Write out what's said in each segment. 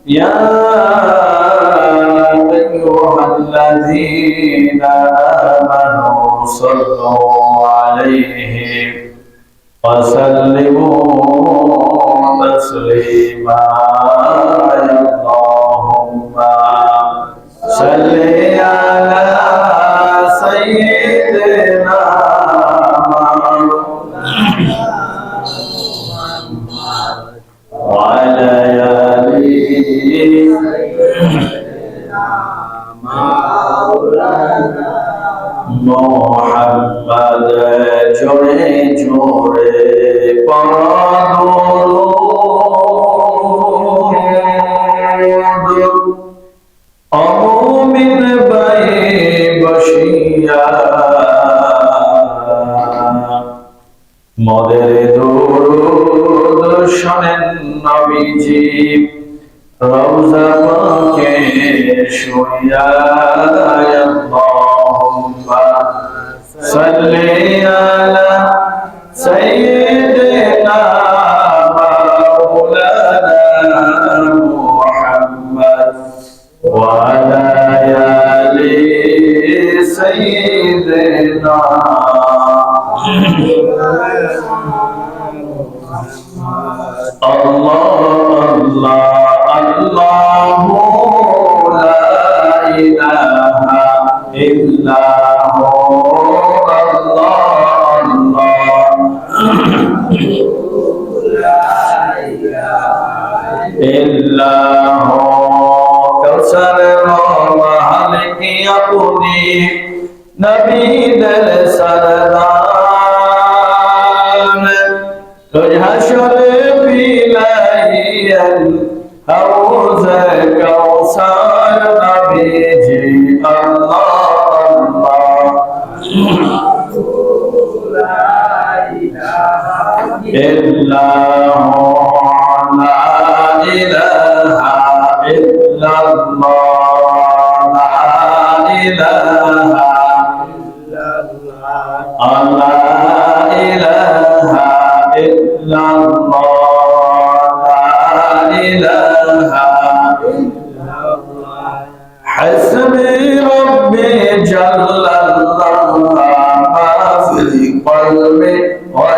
يا أيها الذين آمنوا صلوا عليه وسلموا تسليما اللهم صل على سيدنا وعلى آله محمد جوڑے جوڑے درود مومن بھائی বসিয়া মোদের দরুদ শোনেন নবীজি রওজা পাকে শুইয়া আল্লাহুম্মা সাল্লি আলা সাইয়্যিদিনা মাওলানা মুহাম্মদ ওয়া আলা আলি সাইয়্যিদিনা Allah Allahu la ilaha illahu Allah illahu kausar mahal ki apni nabi dar sardar tujha shab pilayan Hauz kausar nabi ji Allah illahu la ilaha illallah la ilaha illallah la ilaha illallah la ilaha illallah hasbi rabbi jallallah ma fi qalbi wa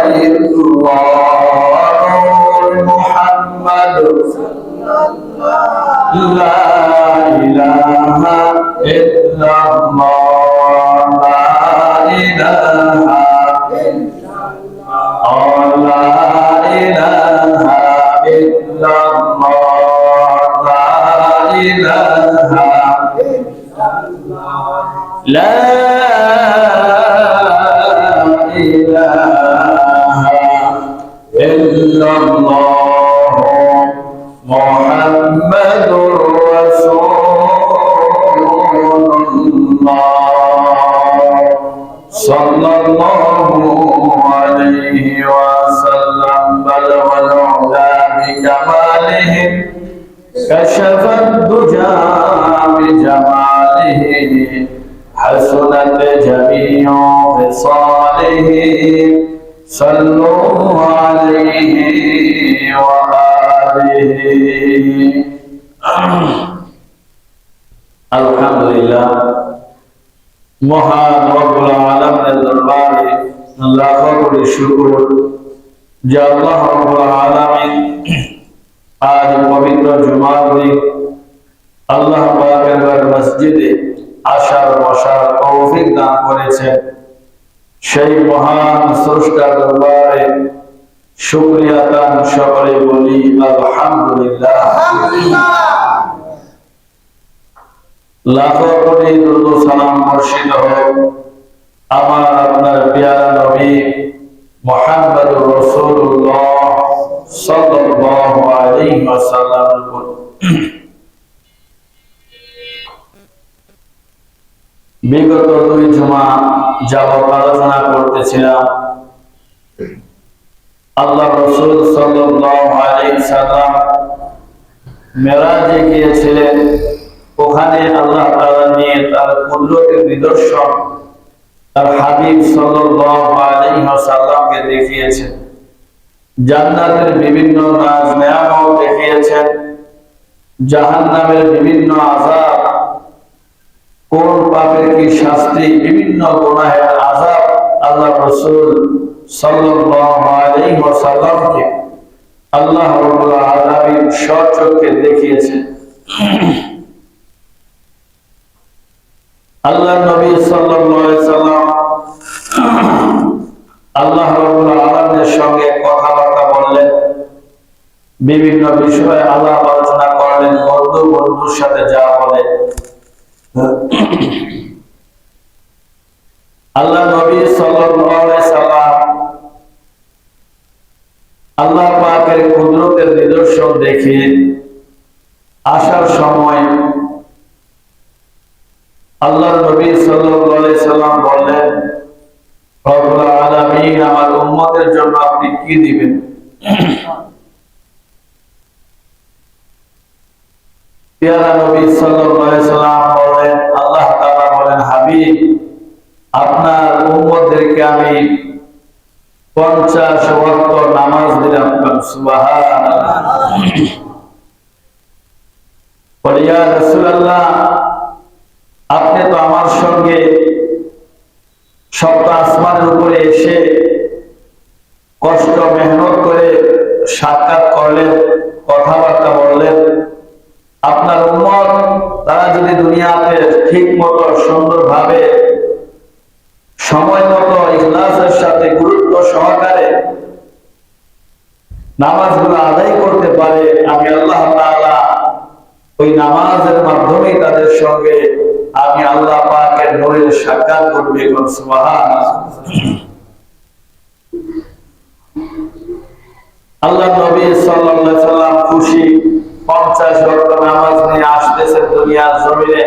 Muhammad la ilaha illallah la ilaha illallah la ilaha illallah la ilaha illallah la illallah Muhammadur Rasulullah sallallahu alaihi wasallam balaghal ula bi kamalihi kashafad duja bi jamalihi hasunat jami'u fisalihi sallu alaihi wa alihi alhamdulillah মহান রব্বুল আলামিনের দরবারে লাখো কোটি শুকর যে আল্লাহ রব্বুল আলামিন আজ পবিত্র জুমার দিন আল্লাহ পাকের মসজিদে আসার বসার তৌফিক দান করেছেন সেই মহান স্রষ্টার দরবারে শুকরিয়া দান সকলে বলি আলহামদুলিল্লাহ লাখো কোটি দুরূদ সালাম বর্ষিত হোক আমার আপনার প্যারা নবী মুহাম্মদুর রাসূলুল্লাহ সাল্লাল্লাহু আলাইহি ওয়াসাল্লামের উপর। বিগত দুই জুমা যাবত আলোচনা করতেছিলাম আল্লাহ রাসূল সাল্লাল্লাহু আলাইহি সাল্লাম মেরাজে গিয়েছিলেন, ওখানে আল্লাহ তাআলা নিয়ে তার কুদরতের নিদর্শন তার হাবিব সাল্লাল্লাহু আলাইহি ওয়াসাল্লামকে দেখিয়েছেন, জান্নাতের বিভিন্ন নাজ নেয়ামত দেখিয়েছেন, জাহান্নামের বিভিন্ন আযাব, কোন পাপের কি শাস্তি, বিভিন্ন গুনাহের আযাব আল্লাহ রাসূল সাল্লাল্লাহু আলাইহি ওয়াসাল্লামকে আল্লাহ রাব্বুল আলামিন স্বচক্ষে দেখিয়েছেন। আল্লাহ নবী সাল্লাল্লাহু আলাইহি সাল্লাম আল্লাহ রাব্বুল আলামিনের সঙ্গে কথাবার্তা বললেন, বিভিন্ন বিষয়ে আলাপ আলোচনা করলেন, বন্ধুর সাথে যা বলে। আল্লাহ নবী সাল্লাল্লাহু আলাইহি সাল্লাম আল্লাহ পাকের কুদরতের নিদর্শন দেখে আসার সময় আল্লাহ নবী সাল্লাল্লাহু আলাইহি সাল্লাম বললেন, রব্বুল আলামিন আমার উম্মতের জন্য আপনি কি দিবেন? পেয়ারা নবী সাল্লাল্লাহু আলাইহি সাল্লাম বলেন, আল্লাহ তাআলা বলেন, হাবিব আপনার উম্মতদেরকে আমি 50 ওয়াক্ত নামাজ দিলাম। সুবহানাল্লাহ। বলে, ইয়া রাসূলুল্লাহ আপনি তো আমার সঙ্গে সপ্ত আসমানের উপরে এসে কষ্ট মেহনত করে সাক্ষাৎ করলেন, কথাবার্তা বললেন। আপনার উম্মত তারা যদি দুনিয়াতে ঠিক মতো সুন্দরভাবে সময় মতো ইখলাসের সাথে গুরুত্ব সহকারে নামাজগুলো আদায় করতে পারে, আমি আল্লাহ তাআলা ওই নামাজের মাধ্যমে তাদের সঙ্গে আমি আল্লাহ পাকের নূরের সাক্ষাৎ করবে। সুবহানাল্লাহ। আল্লাহ নবী সাল্লাল্লাহু আলাইহি সাল্লাম খুশি 50 ওয়াক্ত নামাজ নিয়ে আসতেছেন দুনিয়ার জমিনে।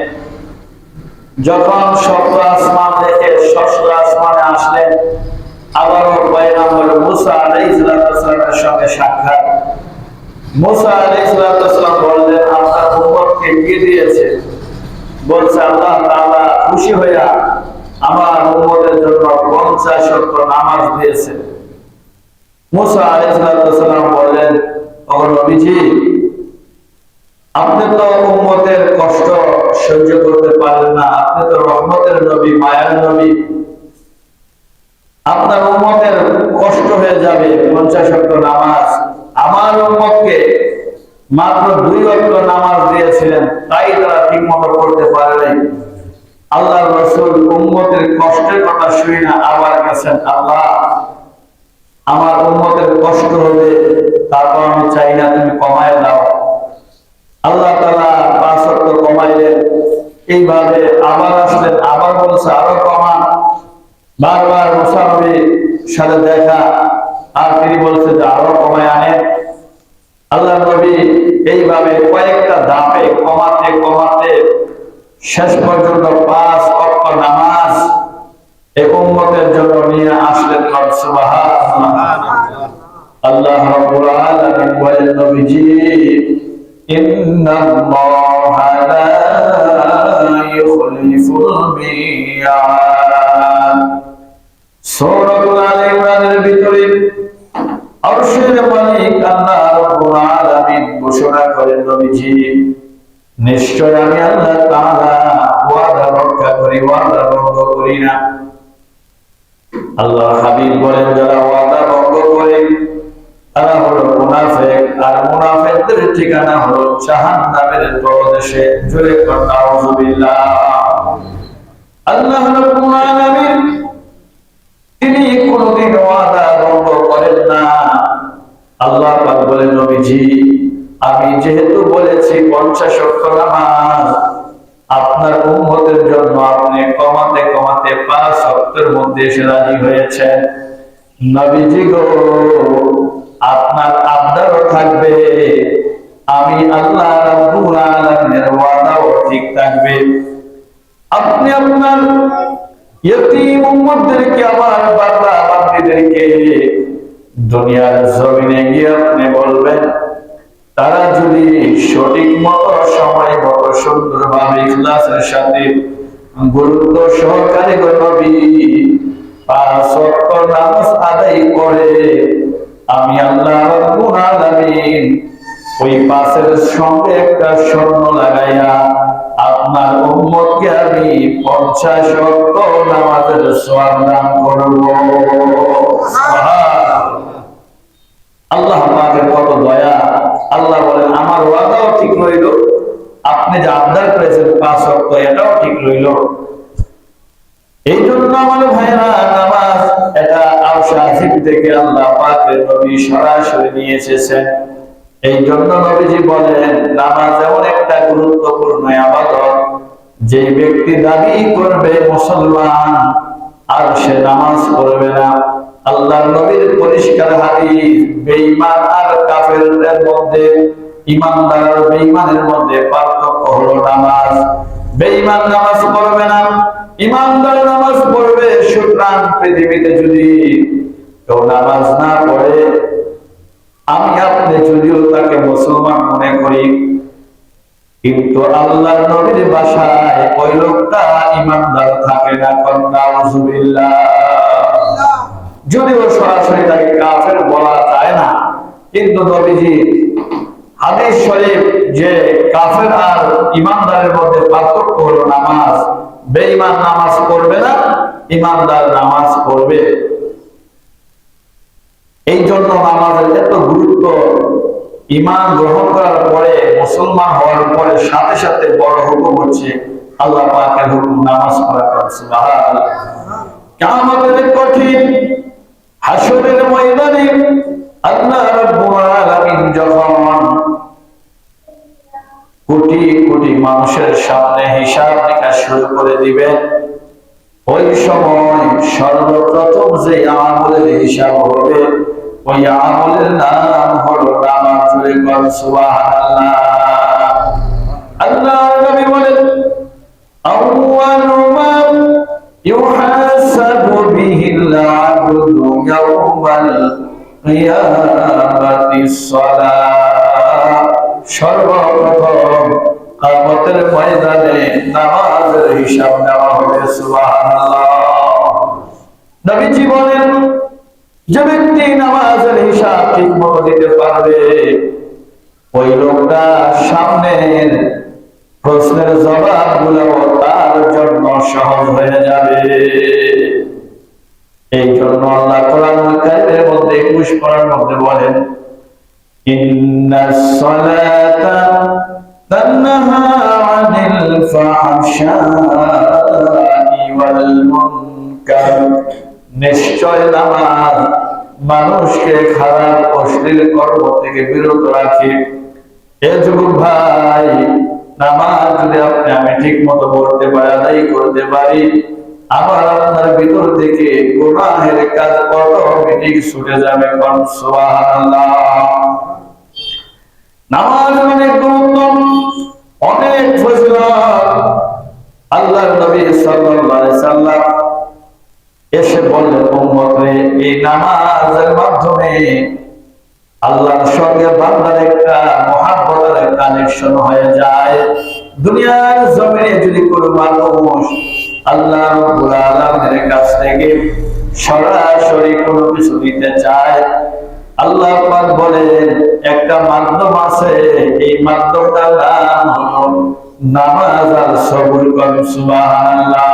যখন সপ্ত আসমান দেখে ষষ্ঠ আসমানে আসলেন, আবারও পয়গম্বর মুসা আলাইহিস সালামের সঙ্গে সাক্ষাৎ। মুসা আলাইহিস সালাম বললেন, আপনার উম্মতকে কি দিয়েছে? বলছে, আল্লাহ তাআলা খুশি হইয়া আমার উম্মতের জন্য 50 ওয়াক্ত নামাজ দিয়েছে। মুসা আলাইহিস সালাম বললেন, ও নবীজি আপনি তো উম্মতের কষ্ট সহ্য করতে পারেন না, আপনি তো রহমতের নবী, মায়ার নবী, আপনার উম্মতের কষ্ট হয়ে যাবে 50 ওয়াক্ত নামাজ। আমার উম্মতকে মাত্র 2 ওয়াক্ত নামাজ দিয়েছিলেন, তাই তারা ঠিক মতো করতে পারে নাই। আল্লাহর রাসূল উম্মতের কষ্টের কথা শুনে না আবার গেছেন, আল্লাহ আমার উম্মতের কষ্ট হবে, তারপর আমি চাই না তুমি কমায় দাও। আল্লাহ তাআলা 5 ওয়াক্ত কমাইলেন। এইভাবে আবার আসলেন, আবার বলছে আরো কমান। বারবার মুসা নবীর সাথে দেখা, আর তিনি বলছে যে আরো কমায় আনেন। আল্লাহ নবী এইভাবে কয়েকটা ধাপে কমাতে কমাতে শেষ পর্যন্ত 5 ওয়াক্ত নামাজ এই উম্মতের জন্য নিয়ে আসলেন। সুবহানাল্লাহ। আল্লাহ রাব্বুল আলামিন বলেন, নবীজি ইন্নাল্লাহা লা ইউখলিফুল মিয়াদ। সূরাতুল আলে ইমরানের ভিতরে আরশের মালিক আল্লাহ রাব্বুল আলামিন ঘোষণা করেন, নবীজি নিশ্চয় আমি আল্লাহ তাআলা ওয়াদা রক্ষা করি, ওয়াদা ভঙ্গ করি না। আল্লাহ হাবিব বলেন, যারা ওয়াদা ভঙ্গ করে তারা হলো মুনাফিক, আর মুনাফিকদের ঠিকানা হলো জাহান্নামের তলদেশে। জোরে কোন নাউযুবিল্লাহ। আল্লাহ রাব্বুল আলামিন তিনি কোনদিন ওয়াদা ভঙ্গ করেন না। আল্লাহ পাক বলেন, নবীজি আমি যেহেতু বলেছি 50 ওয়াক্ত নামাজ আপনার উম্মতের জন্য, আপনি কমাতে কমাতে 5 ওয়াক্তের মধ্যে এসে রাজি হয়েছেন। নবীজি গো আপনার আবদারও থাকবে, আমি আল্লাহ রাব্বুল আলামিনের ওয়াদাও ঠিক থাকবে। আপনি আপনার ইয়তীম উম্মতদেরকে, আমার বান্দা বান্দীদেরকে দুনিয়ার জমিনে গিয়ে আপনি বলবেন, তারা যদি সঠিক মতো সময় মতো সুন্দরভাবে ইখলাসের সাথে গুরুত্ব সহকারে নবী 5 ওয়াক্ত নামাজ আদায় করে, আমি আল্লাহ রাব্বুল আলামিন ওই পাশের সঙ্গে একটা স্বর্ণ লাগাইয়া আপনার উম্মতকে আমি 50 ওয়াক্ত নামাজের সওয়াব দান করব। আল্লাহ পাকের কত দয়া। আল্লাহ বলেন আমার ওয়াদাও ঠিক রইল, আপনি যে আবদার করেছেন 5 ওয়াক্ত এটাও ঠিক রইল। এই জন্য আমার ভাইরা নামাজ এটা আল-শাহিদ থেকে আল্লাহ পাকের নবী সরাসরি নিয়ে এসেছেন। এই জন্য নবীজি বলেন নামাজ এমন একটা গুরুত্বপূর্ণ ইবাদত, যে ব্যক্তি দাবি করবে মুসলমান আর সে নামাজ পড়বে না। আল্লাহর নবীর পরিষ্কার হাদিস, বেঈমান আর কাফেরদের মধ্যে, ঈমানদার আর বেঈমানের মধ্যে পার্থক্য হলো নামাজ। বেঈমান নামাজ পড়বে না, ঈমানদার নামাজ পড়বে। সুতরাং পৃথিবীতে যদি কেউ নামাজ না পড়ে, আমি আপনি যদিও তাকে মুসলমান মনে করি, কিন্তু আল্লাহর নবীর ভাষায় ওই লোকটা ঈমানদার থাকে না। নাউযুবিল্লাহ। যদিও সরাসরি তাকে কাফের বলা যায় না, কিন্তু নবীজি হাদিস শরীফ যে কাফের আর ঈমানদারের মধ্যে পার্থক্য হলো নামাজ। বেঈমান নামাজ পড়বে না, ঈমানদার নামাজ পড়বে। এই জন্য নামাজের এত গুরুত্ব। ঈমান গ্রহণ করার পরে, মুসলমান হওয়ার পরে সাথে সাথে বড় হুকুম হচ্ছে আল্লাহ পাকের হুকুম, নামাজ পড়া। সুবহানাল্লাহ। কিয়ামতের কঠিন হাসরের ময়দানে আল্লাহ রাব্বুল আলামিন যখন কোটি কোটি মানুষের সামনে হিসাব নিকাশ শুরু করে দিবেন, ওই সময় সর্বপ্রথম যে আমলের হিসাব হবে, ওই আমলের নাম হলো নামাজ। সুবহানাল্লাহ। আল্লাহর নবী বলেন আউয়ালু মা ইউহাসাবু বিহিল আবদু ইয়াওমাল কিয়ামাতিস সালাত। সর্বপ্রথম কিয়ামতের ময়দানে নামাজের হিসাব নেওয়া হবে। সুবহানাল্লাহ। নবীজি বলেন যে ব্যক্তি নামাজের হিসাব ঠিক মতো দিতে পারবে, ওই লোকটা সামনের প্রশ্নের জবাবগুলো তার জন্য সহজ হয়ে যাবে। এই জন্য আল্লাহ কোরআনুল কারীমের মধ্যে 21 পারার মধ্যে বলেন ইন্নাস সালাতা তানহা আনিল ফাহশাই ওয়াল মুনকার। নিশ্চয় নামাজ মানুষকে খারাপ অশ্লীল কর্ম থেকে বিরত রাখে। এ যুবক ভাই, নামাজ যদি আমি ঠিক মতো পড়তে পারি, আদায় করতে পারি, আবার আপনার ভিতর থেকে গুনাহের কাজ অটোমেটিক ছুটে যাবে। সুবহানাল্লাহ। নামাজ অনেক গুরুত্ব, অনেক ফজিলত। আল্লাহর নবী সাল্লাল্লাহু আলাইহি সাল্লাম এসে বললেন উম্মতে, এই নামাজের মাধ্যমে আল্লাহর সঙ্গে বান্দার একটা মহব্বতের কানেকশন হয়ে যায়। দুনিয়ার জমিনে যদি কোনো মানুষ আল্লাহ রাব্বুল আলামিনের কাছ থেকে সরাসরি কোনো কিছু দিতে চায়, আল্লাহ পাক বলেন একটা মাধ্যম আছে, এই মাধ্যমটার নাম হলো নামাজ আর সবর। সুবহানাল্লাহ।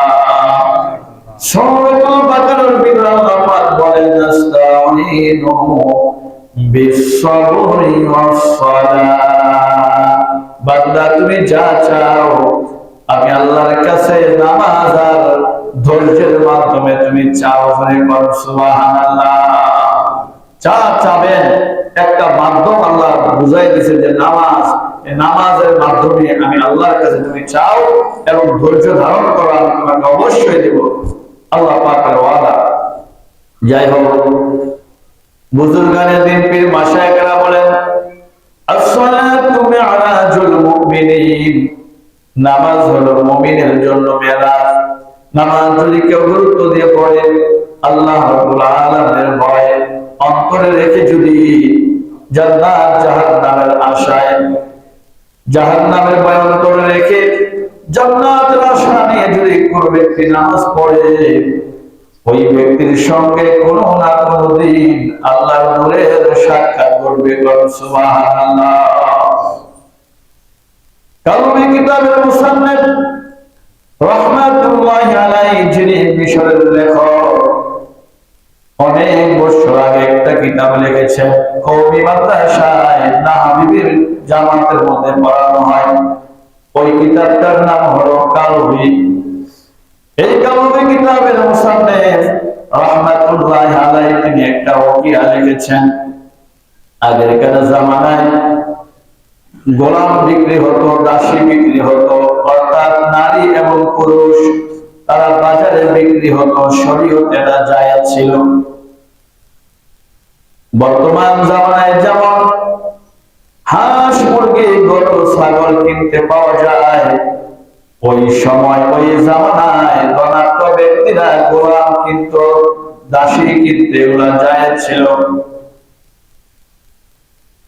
সূরাতুল বাকারার ভিতরে আল্লাহ পাক বলেন নাস্তাঈনু বিস-সাবরি ওয়াস-সালাহ। বান্দা তুমি যা চাও আমি আল্লাহর কাছে নামাজ আর ধৈর্যের মাধ্যমে তুমি চাও। সুবহানাল্লাহ। যা চাবেন একটা মাধ্যম আল্লাহ বুঝাই দিয়েছে যে নামাজ, এই নামাজের মাধ্যমে আমি আল্লাহর কাছে তুমি চাও এবং ধৈর্য ধারণ করো, আমি তোমাকে অবশ্যই দেব। আল্লাহ পাকের ওয়াদা। যাই হোক, বুজুর্গানে দিন পীর মাশায়েখরা বলেন as-salatu mi'rajul mu'minin। নামাজ হলো মুমিনের জন্য মেরাজ। নামাজ যদি কেউ গুরুত্ব দিয়ে পড়ে, আল্লাহ রাব্বুল আলামিনের ভয় অন্তরে রেখে যদি জান্নাত জাহান্নামের আশায়, জাহান্নামের ভয় অন্তরে রেখে জান্নাতের আশা নিয়ে যদি কোনো ব্যক্তি নামাজ পড়ে, ওই ব্যক্তির সঙ্গে কোনো না কোনো দিন আল্লাহর নূরের সাক্ষাৎ করবে। সুবহানাল্লাহ। কালবি কিতাবের মুসান্নিফ রাহমাতুল্লাহি আলাইহি যিনি মিশরের লেখক, অনেক বছর আগে একটা কিতাব লিখেছেন। কওমি মাদ্রাসায় নাহাবীর জামাতের মধ্যে পড়ানো হয়। ওই কিতাবটার নাম হলো কালবি। এই কালবি কিতাবের মুসান্নিফ রাহমাতুল্লাহি আলাইহি তিনি একটা ওকিয়া লিখেছেন। আগেরকার জামানায় গোলাম বিক্রি হতো, দাসী বিক্রি হতো, অর্থাৎ নারী এবং পুরুষ তারা বাজারে বিক্রি হতো, শরীয়তে এটা জায়েজ ছিল। বর্তমান জামানায় যেমন হাঁস মুরগি গরু ছাগল কিনতে পাওয়া যায়, ওই সময় ওই জামানায় ধনাঢ্য ব্যক্তিরা গোলাম কিনতো, দাসী কিনতে ওরা জায়েজ ছিল।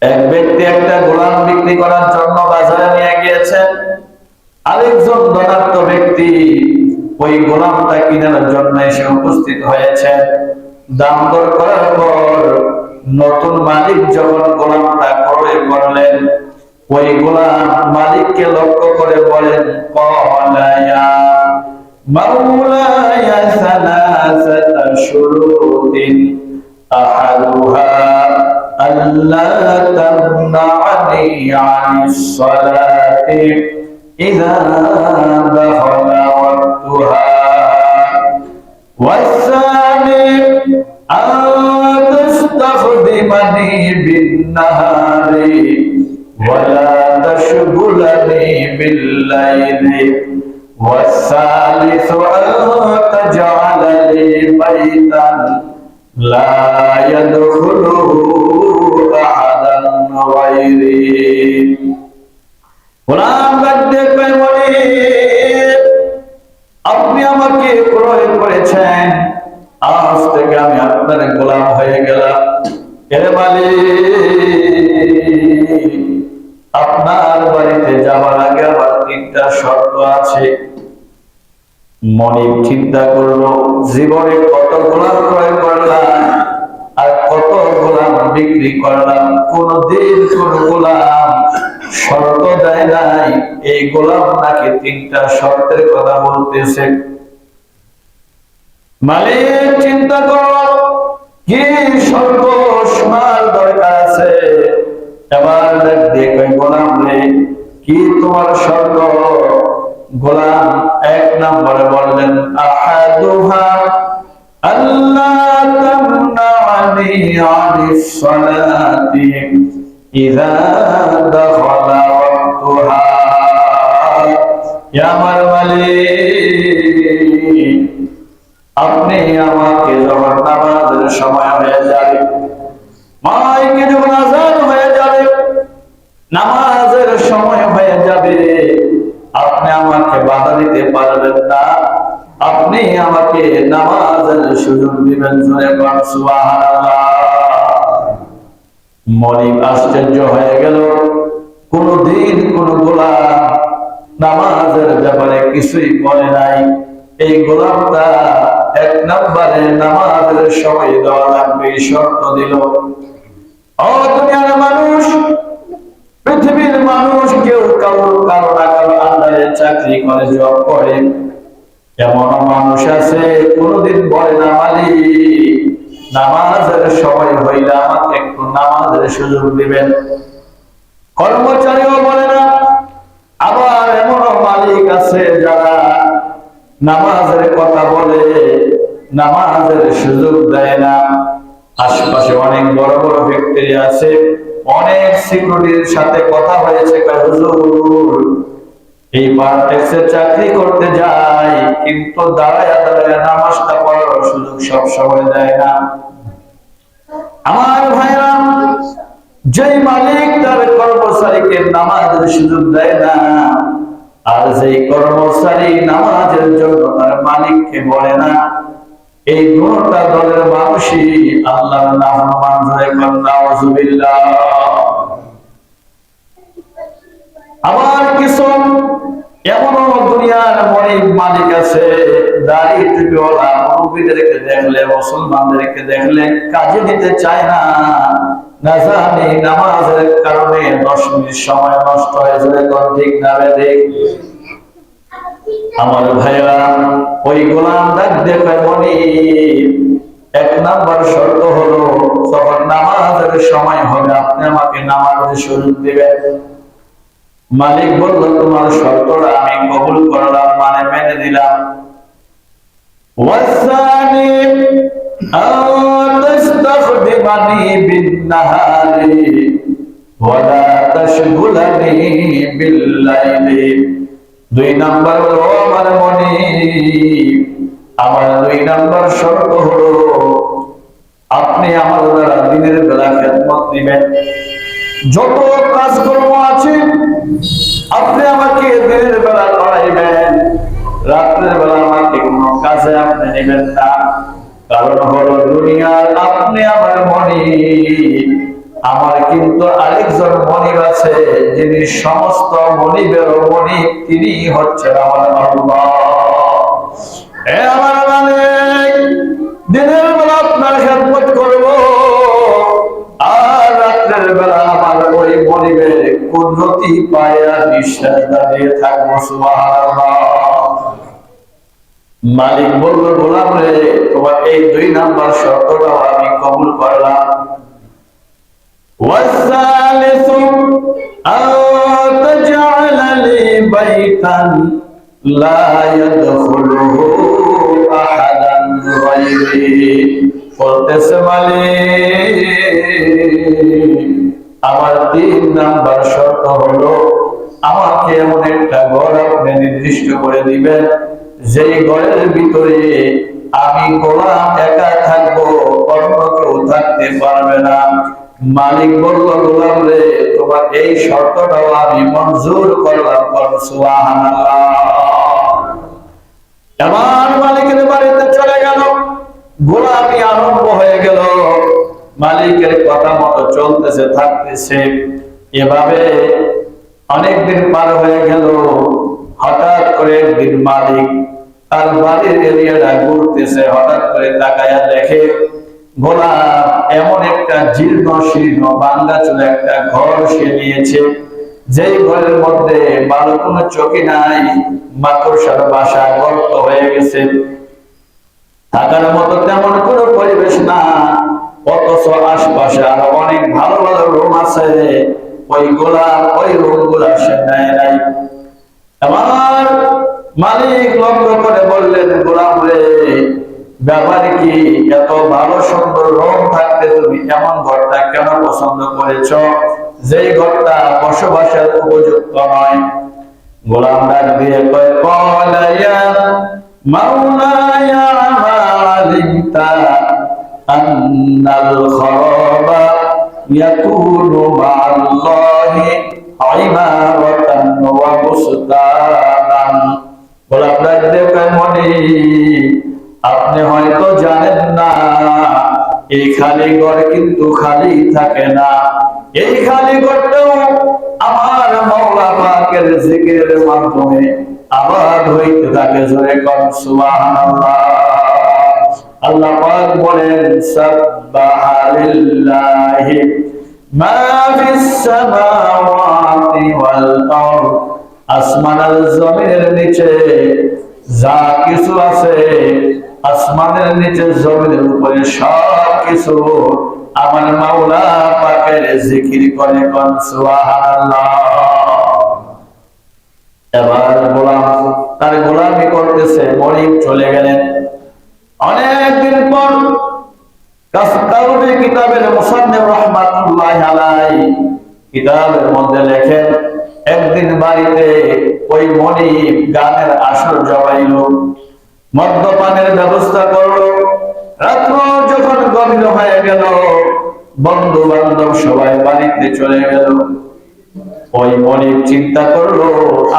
এক ব্যক্তি একটা গোলাম বিক্রি করার জন্য বাজারে নিয়ে গিয়েছেন। আরেকজন ধনাঢ্য ব্যক্তি ওই গোলামটা কেনার জন্য এসে উপস্থিত হয়েছে। দাম দর করার পর নতুন মালিক যখন গোলামটা ক্রয় করলেন, ওই গোলাম মালিককে লক্ষ্য করে বলেন, ক্বালায়া মাওলায়া সালাসাতা শুরুতিন আহাদুহা আল্লা তামনা'নি আনিস সালাতি ইযা দাখালা ওয়াক্তুহা ওয়াস-সানি আন তাস্তাখদিমানি বিন-নাহারি ওয়ালা তাশগুলানি বিল-লাইলি ওয়াস-সালিসু আন তাজ'আলা লি বাইতান লা ইয়াদখুলুহু আহাদান গায়রি। গোলাম ডাকতে কয়, মালিক আপনি আমাকে ক্রয় করেছেন, আজ থেকে আমি আপনার গোলাম হয়ে গেলাম। এরে মালিক, আপনার বাড়িতে যাওয়ার আগে আমার তিনটা শর্ত আছে। মনিব চিন্তা করলো, জীবনে কত গোলাম ক্রয় করলাম আর কত গোলাম বিক্রি করলাম, কোনদিন কোন গোলাম শর্ত দেয় নাই। এই গোলাম নাকি তিনটা শর্তের কথা বলতেছে। মালিক চিন্তা করো, কি শর্ত শোনার দরকার আছে। এবার দেখবে গোলাম রে, কি তোমার শর্ত? গোলাম এক নম্বরে বললেন, আহাদুহা আল্লা তামনা'নি আনিস সালাতি ইযা দাখালা ওয়াক্তুহা। ইয়া আমার মালিক, আপনি আমাকে যখন নামাজের সময় হয়ে যাবে, মাইকে যখন আযান হয়ে যাবে, নামাজের সময় হয়ে যাবে, আপনি আমাকে বাধা দিতে পারবেন না। আপনি আমাকে নামাজের সুযোগ দিবেন। জোরে বল সুবহানাল্লাহ। মনিব আশ্চর্য হয়ে গেল, কোনদিন কোন গোলাম নামাজের ব্যাপারে কিছুই বলে নাই। এই গোলামটা এক নম্বরে নামাজের সময় দেওয়া লাগবে শর্ত দিল। ও দুনিয়ার মানুষ, পৃথিবীর মানুষ কেউ কারো কারো না কারো আন্ডারে চাকরি করে, জব করে। এমন মানুষ আছে কোনদিন বলে না, মালিক নামাজের সময় হইলে আমাকে একটু নামাজের সুযোগ দিবেন। কর্মচারীও বলে না। আবার এমন মালিক আছে যারা নামাজের কথা বলে, নামাজের সুযোগ দেয় না। আশপাশে অনেক বড় বড় ফ্যাক্টরি আছে, অনেক সিকিউরিটির সাথে কথা হয়েছে, হুজুর এই পারটেক্সে চাকরি করতে যায়, কিন্তু দাঁড়ায় দাঁড়ায় নামাজটা পড়ার সুযোগ সব সময় দেয় না। আমার ভাইরা, যেই মালিক তার কর্মচারীকে নামাজের সুযোগ দেয় না, আর যেই কর্মচারী নামাজের জন্য তার মালিককে বলে না, এই দুটা দলের মানুষই আল্লাহর নাফরমান। জোরে বল নাউযুবিল্লাহ। আবার কিছু এমন দুনিয়ার মনিব মালিক আছে, দাড়ি টুপিওয়ালা মুরব্বিদেরকে দেখলে, মুসলমানদেরকে দেখলে কাজে দিতে চায় না, না জানি নামাজের কারণে 10 মিনিট সময় নষ্ট হয়েছে, কোন ঠিক না বেঠিক? আমার ভাইরা, ওই গোলাম ডাক দেখে মনি, 1 নাম্বার শর্ত হলো যখন নামাজের সময় হবে আপনি আমাকে নামাজের সুযোগ দিবেন। মালিক বলল, তোমার শর্তটা আমি কবুল করলাম, মানে মেনে নিলাম। ওয়াসানি তাস্তাখদিমানি বিন-নাহারি ওয়ালা তাশগুলানি বিল-লাইলি। 2 নাম্বার হলো আমার মনি, আমার 2 নাম্বার শর্ত হলো আপনি আমার দ্বারা দিনের বেলা খেদমত দিবেন। যত কাজকর্ম আছে আপনি আমাকে দিনের বেলা করাইবেন, রাত্রের বেলা আমাকে কোনো কাজে আপনি নেবেন না। কারণ হলো দুনিয়ার আপনি আমার মনি, আমার কিন্তু আরেকজন মনিব আছে, যিনি সমস্ত মনিবের মনিব, তিনি হচ্ছেন আমার আল্লাহ। আমার মালিক, দিনের বেলা আপনার খেদমত করব, আর রাত্রের বেলা আমার ওই মনিবের কুদরতি পায়া নিঃশ্বাস দাঁড়িয়ে থাকবো। সুবহানাল্লাহ। মালিক বলল, গোলাম রে, তোমার এই 2 নাম্বার শর্তটাও আমি কবুল করলাম। ওয়াসালিসু আতাজআলা লি বাইতান লা ইয়াদখুলুহু আহাদান গায়রি। বলতেছে মালিক, আমার 3 নাম্বার শর্ত হলো আমাকে এমন একটা ঘর আপনি নির্দিষ্ট করে দিবেন, যেই ঘরের ভিতরে আমি গোলাম একা থাকবো, অন্য কেউ থাকতে পারবে না। মালিক বলল, গোলাম রে, তোমার এই শর্তটাও আমি মঞ্জুর করলাম। সুবহানাল্লাহ। এবার মালিকের বাড়িতে চলে গেল, গোলামি আরম্ভ হয়ে গেল, মালিকের কথা মতো চলতেছে থাকতেছে। এভাবে অনেকদিন পার হয়ে গেল। হঠাৎ করে একদিন মালিক তার বাড়ির এরিয়াটা ঘুরতেছে, হঠাৎ করে তাকায়া দেখে গোলাম এমন একটা জীর্ণ শীর্ণ ভাঙ্গা চুলা একটা ঘর সে নিয়েছে, যেই ঘরের মধ্যে ভালো কোনো চকি নাই, মাকড়সার বাসা গর্ত হয়ে গেছে, থাকার মতো তেমন কোনো পরিবেশ না। অথচ আশপাশে আরো অনেক ভালো ভালো রুম আছে, ওই গোলাম ওই রুম গুলা সে নেয় নাই। আমার মালিক লক্ষ্য করে বললেন, গোলাম রে, ব্যাপার কি, এত ভালো সুন্দর রুম থাকতে তুমি এমন ঘরটা কেন পছন্দ করেছ, যেই ঘরটা বসবাসের উপযুক্ত নয়? গোলাম ডাক দিয়ে কয়, ক্বালা ইয়া মাওলায়া মা আলিমতা আন্নাল খারাবা ইয়াকুনু মা'আল্লাহি ইমারাতান ওয়া বুসতানান। গোলাম ডাক দিয়ে কয়, মনি, আপনি হয়তো জানেন না, এই খালি ঘর কিন্তু খালি থাকে না। এই খালি ঘরটাও আমার মাওলা পাকের জিকিরের মাধ্যমে আবাদ হইতে থাকে। জোরে কোন সুবহানাল্লাহ। আল্লাহ পাক বলেন, সাব্বাহা লিল্লাহি মা ফিস সামাওয়াতি ওয়াল আরদ। আসমান আর জমিনের নিচে যা কিছু আছে, আসমানের নিচে জমিনের উপরে সব কিছু আমার মাওলা পাকের জিকির করে। কোন সুবহানাল্লাহ। এবার গোলাম তার গোলামি করতেছে, মনিব চলে গেলেন। অনেকদিন পর কাসতাউরি কিতাবের মুসান্নিফ রাহমাতুল্লাহি আলাইহি কিতাবের মধ্যে লেখেন, একদিন বাড়িতে ওই মনিব গানের আসর জমাইলো, মদ্যপানের ব্যবস্থা করলো। রাত্র যখন গভীর হয়ে গেল, বন্ধু বান্ধব সবাই বাড়িতে চলে গেল। ওই মনিব চিন্তা করলো,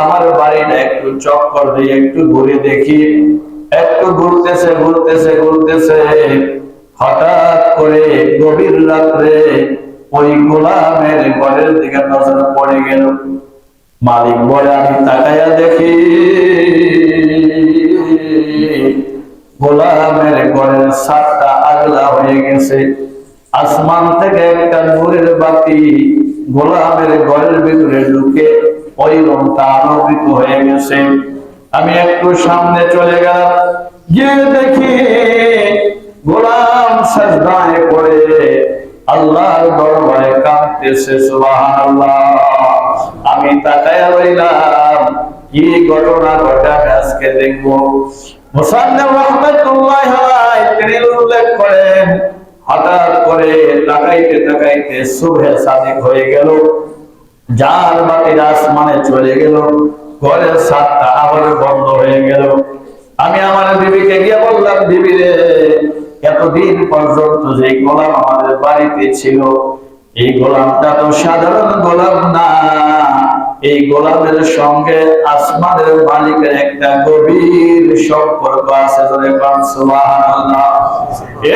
আমার বাড়িটা একটু চক্কর দিয়ে একটু ঘুরে দেখি। একটু ঘুরতেছে ঘুরতেছে ঘুরতেছে, হঠাৎ করে গভীর রাত্রে ওই গোলামের ঘরের দিকে নজর পড়ে গেল। মালিক বলে, আমি তাকাইয়া দেখি গোলামের ঘরের ছাদটা আগলা হয়ে গেছে, আসমান থেকে একটা নূরের বাতি গোলামের ঘরের ভিতরে ঢুকে ওই রংটা আলোকিত হয়ে গেছে। আমি একটু সামনে চলে গেলাম, গিয়ে দেখি গোলাম সাজদায় পড়ে আল্লাহর দরবারে কাঁদতেছে। সুবহানাল্লাহ। আমি তাকায়া রইলাম, কি ঘটনা ঘটে আজকে দেখবো। মুসান্নিফ রাহমাতুল্লাহি আলাইহি তিনি উল্লেখ করেন, হঠাৎ করে তাকাইতে তাকাইতে সুবহে সাদিক হয়ে গেল, যার বাতি আসমানে চলে গেল, ঘরের ছাদটা আবার বন্ধ হয়ে গেল। আমি আমার বিবিকে গিয়ে বললাম, বিবি রে, এতদিন পর্যন্ত যে গোলাম আমাদের বাড়িতে ছিল, এই গোলামটা তো সাধারণ গোলাম না, এই গোলামের সঙ্গে আসমানের মালিকের একটা গভীর সম্পর্ক আছে। সুবহানাল্লাহ।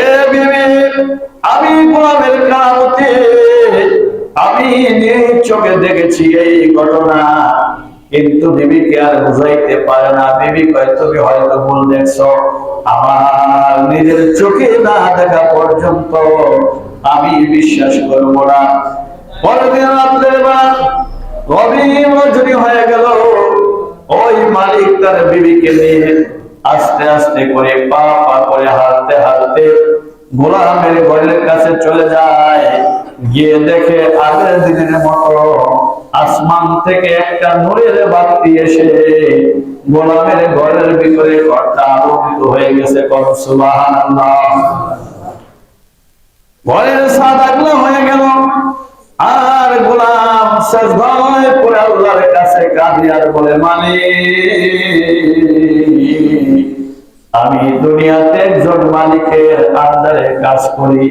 এ বিবি, আমি গোলামের কারামতে আমি নিজ চোখে দেখেছি এই ঘটনা, কিন্তু বিবিকে আর বুঝাইতে পারে না। বিবি কয়, তুমি হয়তো ভুল দেখছো, আমার নিজের চোখে না দেখা পর্যন্ত আমি বিশ্বাস করবো না। পরের দিন রাত্রের বেলা গভীর রজনী হয়ে গেল, ওই মালিক তার বিবিকে নিয়ে আস্তে আস্তে করে পা পা করে হাঁটতে হাঁটতে গোলামের ঘরের কাছে চলে যায়। গিয়ে দেখে আগের দিনের মতো আসমান থেকে একটা নূরের বাতি এসে গোলামের ঘরের ভিতরে ঘরটা আলোকিত হয়ে গেছে। সুবহানাল্লাহ। ঘরের ছাদ আগলা হয়ে গেল, আর গোলাম সাজদায় পড়ে আল্লাহর কাছে কাঁদে আর বলে, মালিক, আমি দুনিয়াতে একজন মালিকের আন্ডারে কাজ করি,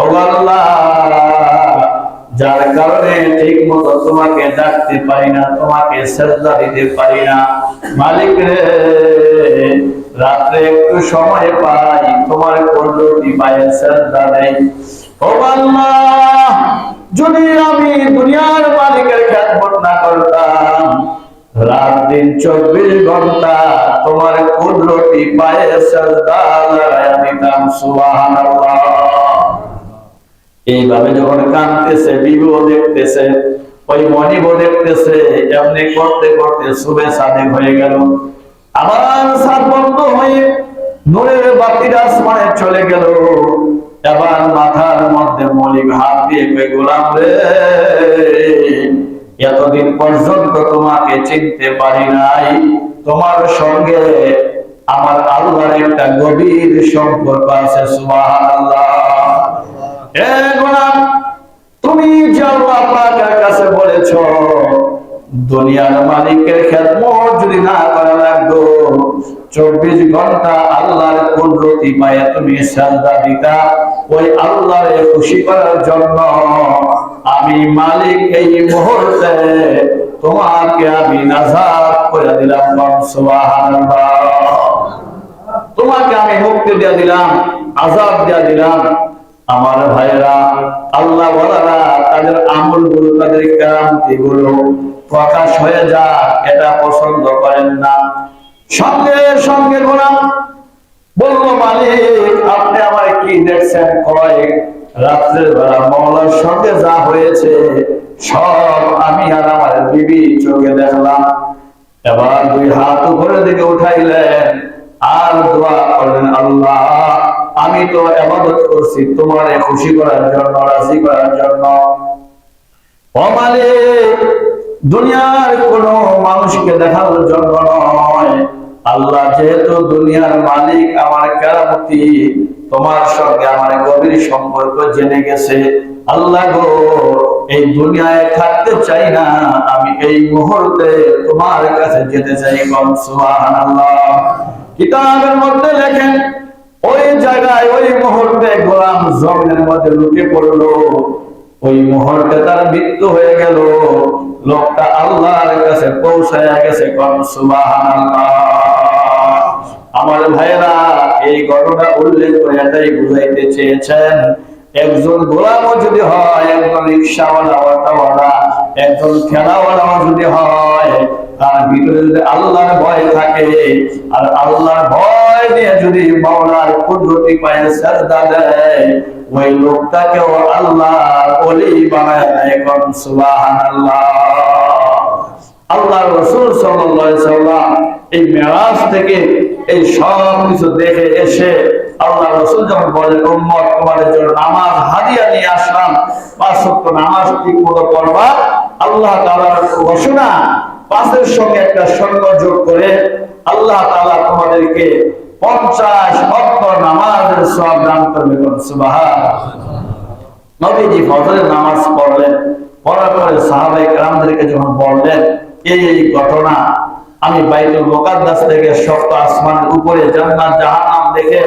ও আল্লাহ, যার কারণে ঠিক মতো তোমাকে ডাকতে পারি না, তোমাকে সেজদা দিতে পারি না। মালিক রে, রাত্রে একটু সময় পাই, তোমার কুদরতি পায়ে সেজদা দেই। ও আল্লাহ, যদি আমি দুনিয়ার মালিকের খেদমত না করতাম, রাত দিন 24 ঘন্টা তোমার কুদরতি পায়ে সেজদা লাগায়া দিতাম। সুবহানাল্লাহ। এইভাবে যখন কাঁদতেছে, বিবিও দেখতেছে, ওই মনিবও দেখতেছে, এমনি করতে করতে সুবে সাদেক হয়ে গেল। আবার ছাদ বন্ধ হয়ে নূরের বাতির আসমানে চলে গেল। এবার মাথার মধ্যে মলিক হাত দিয়ে কই, গোলাম রে, এতদিন পর্যন্ত তোমাকে চিনতে পারি নাই, তোমার সঙ্গে আমার আল্লাহর একটা গভীর সম্পর্ক আছে। সুবহানাল্লাহ। হে গোলাম, তুমি যে আল্লাহ পাকের কাছে বলেছো দুনিয়ার মালিকের খেদমত যদি না করা লাগতো, 24 ঘন্টা আল্লাহর কুদরতি পায়ে তুমি সাজদা দিতা, ওই আল্লাহরে খুশি করার জন্য আমি মালিক এই মুহূর্তে তোমাকে আমি নাজাত করে দিলাম। সুবহানাল্লাহ। তোমাকে আমি মুক্তি দিয়ে দিলাম, আযাব দিয়ে দিলাম। আমার ভাইরা, আল্লাহ ওয়ালারা তাদের আমলগুলো, তাদের কারামতিগুলো প্রকাশ হয়ে যায়, এটা পছন্দ করেন না। সঙ্গে সঙ্গে গোলাম বললো, মালিক, আপনি আমার কি দেখছেন? কয়, রাত্রের বেলা মাওলার সঙ্গে যা হয়েছে সব আমি আর আমার বিবি চোখে দেখলাম। এবার দুই হাত উপরের দিকে উঠাইলেন আর দোয়া করলেন, আল্লাহ, আমি তো ইবাদত করছি তোমারে খুশি করার জন্য, রাজি করার জন্য। ও মালিক, দুনিয়ার কোন মানুষকে দেখানোর জন্য নয়। আল্লাহ যেহেতু দুনিয়ার মালিক, আমার কারামতি তোমার সঙ্গে আমার গভীর সম্পর্ক জেনে গেছে। আল্লাহ গো, এই দুনিয়ায় থাকতে চাই না, আমি এই মুহূর্তে তোমার কাছে যেতে চাই। সুবহানাল্লাহ। কিতাবের মধ্যে লেখেন, ওই জায়গায় ওই মুহূর্তে গোলাম জমিনের মধ্যে লুটে পড়লো। ওই মুহূর্তে তার মৃত্যু হয়ে গেল। লোকটা আল্লাহর কাছে পৌঁছায় গেছে। সুবহানাল্লাহ। আমার ভাইরা, এই ঘটনা উল্লেখ করে এটাই বুঝাইতে চেয়েছেন, একজন গোলামও যদি হয়, একজন রিকশাওয়ালা, অটোওয়ালা, একজন ঠেলাওয়ালাও যদি হয়, তার ভিতরে যদি আল্লাহর ভয় থাকে, আর আল্লাহর ভয় নিয়ে যদি মাওলার কুদরতি পায়ে সেজদা দেয়, ওই লোকটাকেও আল্লাহ ওলি বানায় দেয়। সুবহানাল্লাহ। আল্লাহ রাসূল সাল্লাল্লাহু আলাইহি সাল্লাম এই মেরাজ থেকে এই সব কিছু দেখে এসে আল্লাহ রাসূল যখন বলেন, উম্মত তোমাদের জন্য নামাজ হাদিয়া নিয়ে আসলাম, 5 ওয়াক্ত নামাজ ঠিকমতো পড়বা, আল্লাহ তাআলার ঘোষণা, 5-এর সঙ্গে একটা শূন্য যোগ করে আল্লাহ তাআলা তোমাদেরকে 50 ওয়াক্ত নামাজের সওয়াব দান করবে। সুবহানাল্লাহ। নবীজি ফজরের নামাজ পড়লেন, পড়ার পরে সাহাবায়ে কেরামদেরকে যখন বললেন, এই ঘটনা, আমি বাইতুল মুকাদ্দাস থেকে সপ্ত আসমানের উপরে জান্নাত জাহান্নাম দেখে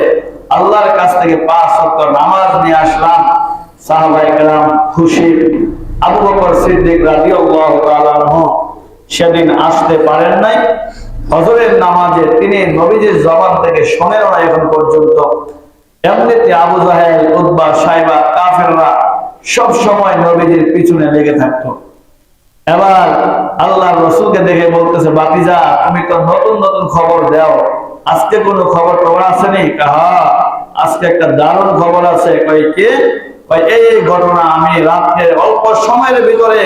আল্লাহর কাছ থেকে 5 ওয়াক্ত নামাজ নিয়ে আসলাম। সাহাবায়ে কেরাম খুশি। আবু বকর সিদ্দিক রাদিয়াল্লাহু তাআলা আনহু সেদিন আসতে পারেন নাই। ফজরের নামাজে তিনি নবীজির জবান থেকে শোনেন না এখন পর্যন্ত। এমনিতে আবু জাহেল, উতবা, সাইবা, কাফেররা সব সময় নবীজির পিছনে লেগে থাকতো। এবার আল্লাহর রাসূলকে দেখে বলতেছে, বাতিজা তুমি তো নতুন নতুন খবর দাও, আজকে কোনো খবর টবর আসেনি? হ্যাঁ, আজকে একটা দারুণ খবর আছে। কই কি? কই এই ঘটনা, আমি রাতে অল্প সময়ের ভিতরে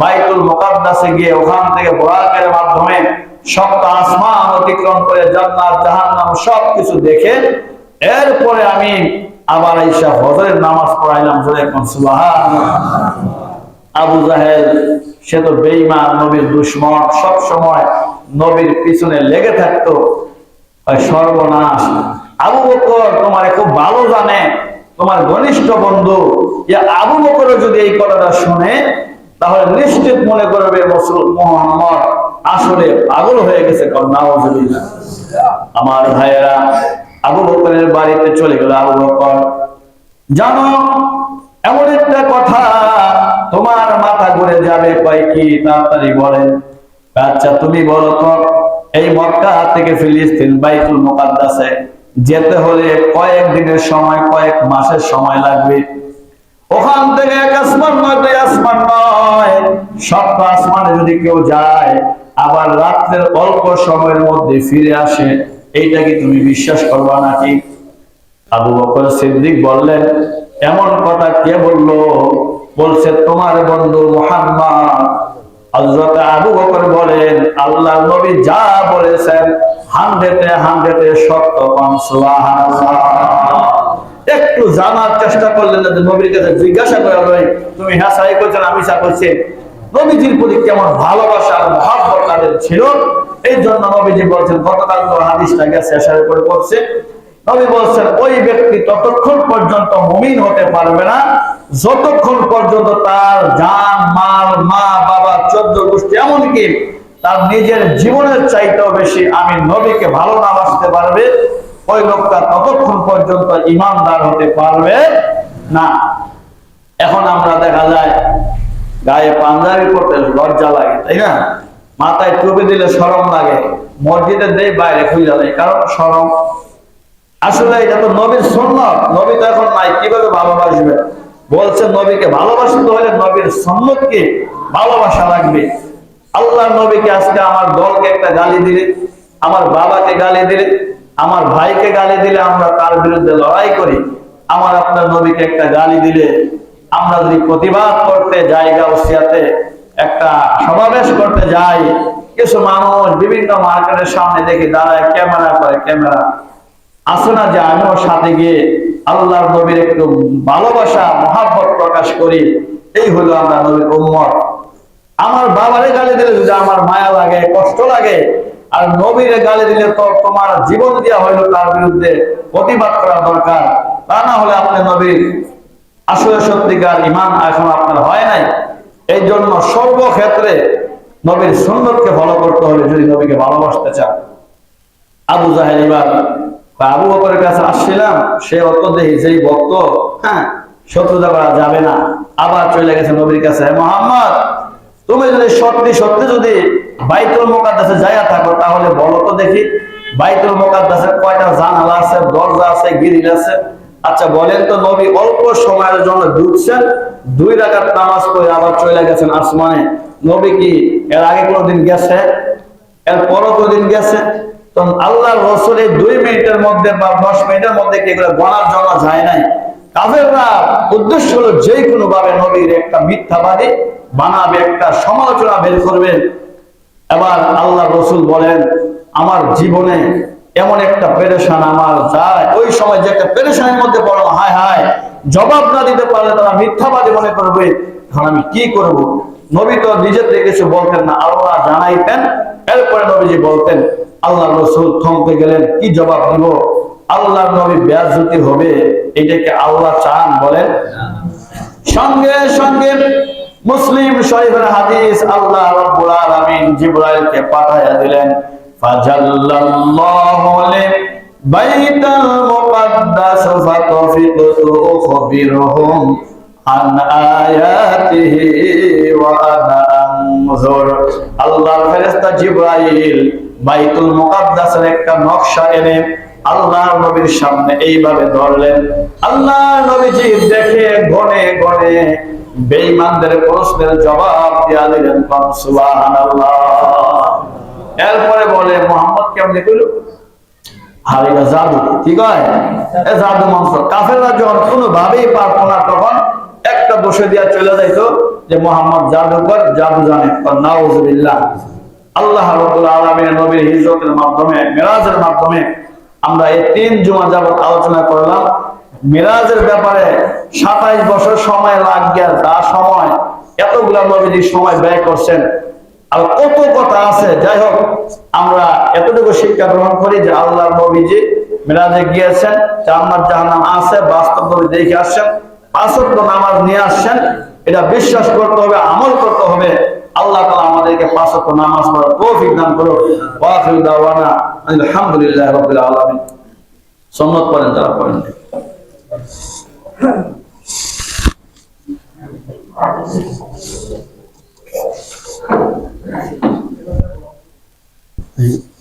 বাইতুল মুকাদ্দাসে গিয়ে ওখান থেকে বুরাকের মাধ্যমে সপ্ত আসমান অতিক্রম করে জান্নাত জাহান্নাম সবকিছু দেখে এরপরে আমি আবার আইসা ফজরের নামাজ পড়াইলাম। সুবহানাল্লাহ। আবু জাহেল সে তো বেঈমান, নবীর দুশমন, সব সময় নবীর পিছনে লেগে থাকতো। সর্বনাশ, আবু বকর তোমারে খুব ভালো জানে, তোমার ঘনিষ্ঠ বন্ধু। আবু বকর যদি এই কথাটা শুনে তাহলে নিশ্চিত মনে করবে মুহাম্মদ আসলে পাগল হয়ে গেছে। নাউযুবিল্লাহ। আমার ভাইয়েরা, আবু বকরের বাড়িতে চলে গেল। আবু বকর, জানো এমন একটা কথা তোমার মাথা ঘুরে যাবে। কয় কি? তাড়াতাড়ি বলেন। আচ্ছা তুমি বলো তো, এই মক্কা থেকে ফিলিস্তিন বাইতুল মুকাদ্দাসে যেতে হলে কয়েক দিনের সময়, কয়েক মাসের সময় লাগবে। ওখান থেকে 1 আসমান নয়, 2 আসমান নয়, সপ্ত আসমানে যদি কেউ যায় আবার রাত্রের অল্প সময়ের মধ্যে ফিরে আসে, এইটা কি তুমি বিশ্বাস করবা নাকি? আবু বকর সিদ্দিক বললেন, এমন কথা কে বললো? বলছে তোমার বন্ধু মুহাম্মদ। হযরত আবু বকর বলেন, আল্লাহর নবী যা বলেছেন 100-এ সত্য। সুবহানাল্লাহ। একটু জানার চেষ্টা করলেন না, নবীর কাছে জিজ্ঞাসা করা হয়, তুমি হ্যাঁ সাই করছেন, আমি সা করছি। নবীজির প্রতি কেমন ভালোবাসা আর মহব্বত তাদের ছিল, এই জন্য নবীজি বলছেন, গতকাল তো হাদিসটা গেছে শেষের করে পড়ছে, নবী বলছেন ওই ব্যক্তি ততক্ষণ পর্যন্ত মুমিন হতে পারবে না যতক্ষণ পর্যন্ত তার জান, মাল, মা, বাবা, 14 গোষ্ঠী, এমনকি তার নিজের জীবনের চাইতেও বেশি আমি নবীকে ভালো না বাসতে পারবে, ওই লোকটা ততক্ষণ পর্যন্ত ঈমানদার হতে পারবে না। এখন আমরা দেখা যায় গায়ে পাঞ্জাবি পরতে লজ্জা লাগে, তাই না? মাথায় টুপি দিলে শরম লাগে, মসজিদে দেই বাইরে খুঁজে দেয়, কারণ শরম। আসলে এটা তো নবীর সুন্নাত, নবী তো এখন নাই, কিভাবে ভালোবাসবে? বলছে নবীকে ভালোবাসতে হলে নবীর সুন্নাতকে ভালোবাসা লাগবে। আল্লাহর নবীকে আজকে আমার দলকে একটা গালি দিলে, আমার বাবাকে গালি দিলে, আমার ভাইকে গালি দিলে আমরা তার বিরুদ্ধে লড়াই করি। আমার আপনার নবীকে একটা গালি দিলে আমরা যদি প্রতিবাদ করতে যাই, গাউসিয়াতে একটা সমাবেশ করতে যাই, কিছু মানুষ বিভিন্ন মার্কেটের সামনে দেখি দাঁড়ায় ক্যামেরা করে, ক্যামেরা আসে না যে আমিও সাথে গিয়ে আল্লাহর নবীর একটু ভালোবাসা মহব্বত প্রকাশ করি। এই হলো আমরা নবীর উম্মত। আমার বাবারে গালি দিলে যদি আমার মায়া লাগে, কষ্ট লাগে, আর নবীরে গালি দিলে তো তোমার জীবন দেওয়া হইলো তার বিরুদ্ধে প্রতিবাদ করা দরকার। তা না হলে আপনি নবীর আসলে সত্যিকার ঈমান এখন আপনার হয় নাই। এই জন্য সর্বক্ষেত্রে নবীর সুন্নতকে ফলো করতে হবে যদি নবীকে ভালোবাসতে চান। আবু জাহেল এবার আবু বকরের কাছে আসছিলাম, সে অত দেখি যেই ভক্ত, হ্যাঁ শত্রুতা করা যাবে না, আবার চলে গেছে নবীর কাছে। মুহাম্মদ, তুমি যদি সত্যি সত্যি যদি বাইতুল মুকাদ্দাসে যাইয়া থাকো তাহলে বলো তো দেখি, বাইতুল মুকাদ্দাসে কয়টা জানালা আছে, দরজা আছে, গ্রিল আছে? আচ্ছা বলেন তো, নবী অল্প সময়ের জন্য ঢুকছেন, 2 রাকাত নামাজ পড়ে আবার চলে গেছেন আসমানে। নবী কি এর আগে কোনদিন গেছে? এর পরও কোনদিন গেছে? তখন আল্লাহর রাসূল এই 2 মিনিটের মধ্যে বা 10 মিনিটের মধ্যে কি করে গণার জন্য যায় নাই? কাফেররা উদ্দেশ্য হলো যে কোনো ভাবে নবীর একটা মিথ্যাবাদী বানাবে, একটা সমালোচনা বের করবেন। এবার আল্লাহ রসুল বলেন, আমার জীবনে এমন একটা পেরেশান আমার যায়, ওই সময় যে একটা পেরেশানের মধ্যে পড়লাম, হায় হায়, জবাব না দিতে পারলে তারা মিথ্যাবাদী মনে করবে, তখন আমি কি করব? নবী তো নিজের থেকে কিছু বলতেন না, আল্লাহ জানাইতেন। এরপরে নবীজি বলতেন, আল্লাহ রসুল থমকে গেলেন, কি জবাব দিব? আল্লাহ নবী বেয়াজ্জতি হবে, এটাকে আল্লাহ চান? বলেন। সঙ্গে সঙ্গে মুসলিম শরীফের হাদিস, আল্লাহ রাব্বুল আলামিন জিবরাইলকে পাঠায়া দিলেন, ফাজাল্লাল্লাহু বাইতাল মুকাদ্দাস ফাতাফিকু উখবিরহুম আন আয়াতিহি ওয়া আনা আনজুর। আল্লাহর ফেরেশতা জিবরাইল বাইতুল মুকাদ্দাসের একটা নকশা এনে আল্লাহর নবীর সামনে এইভাবে ধরলেন। আল্লাহ নবীজি দেখে গনে গনে বেঈমানদের প্রশ্নের জবাব দিয়া দিলেন, সুবহানাল্লাহ। এরপরে বলে, মুহাম্মদ কেমনে কইল? হারিয়া জাদু, ঠিক হয়, জাদু মন্ত্র। কাফেররা যখন কোনোভাবেই পারত না, তখন একটা বসে দিয়া চলে যাইতো যে মুহাম্মদ জাদুকর, জাদু জানে। নাউজুবিল্লাহ। আল্লাহ রাব্বুল আলামিনের নবীর হিজরতের মাধ্যমে, মিরাজের মাধ্যমে আমরা এই 3 জুমা যাবত আলোচনা করলাম। মিরাজের ব্যাপারে 27 বছর সময় লাগিয়া, যা সময় এতগুলা নবীজি সময় ব্যয় করছেন, আর কত কথা আছে। যাই হোক, আমরা এতটুকু শিক্ষা গ্রহণ করি যে আল্লাহর নবীজি মিরাজে গিয়েছেন, জান্নাত জাহান্নাম আছে, বাস্তবভাবে দেখে আসছেন, 5 ওয়াক্ত নামাজ নিয়ে আসছেন। এটা বিশ্বাস করতে হবে, আমল করতে হবে। আল্লাহ তাআলা আমাদেরকে 5 ওয়াক্ত নামাজ পড়ার তৌফিক দান করুন। ওয়া আখিরু দাওয়ানা আলহামদুলিল্লাহি রাব্বিল আলামিন। সুন্নাত পড়েন যারা পড়েন। Thank you.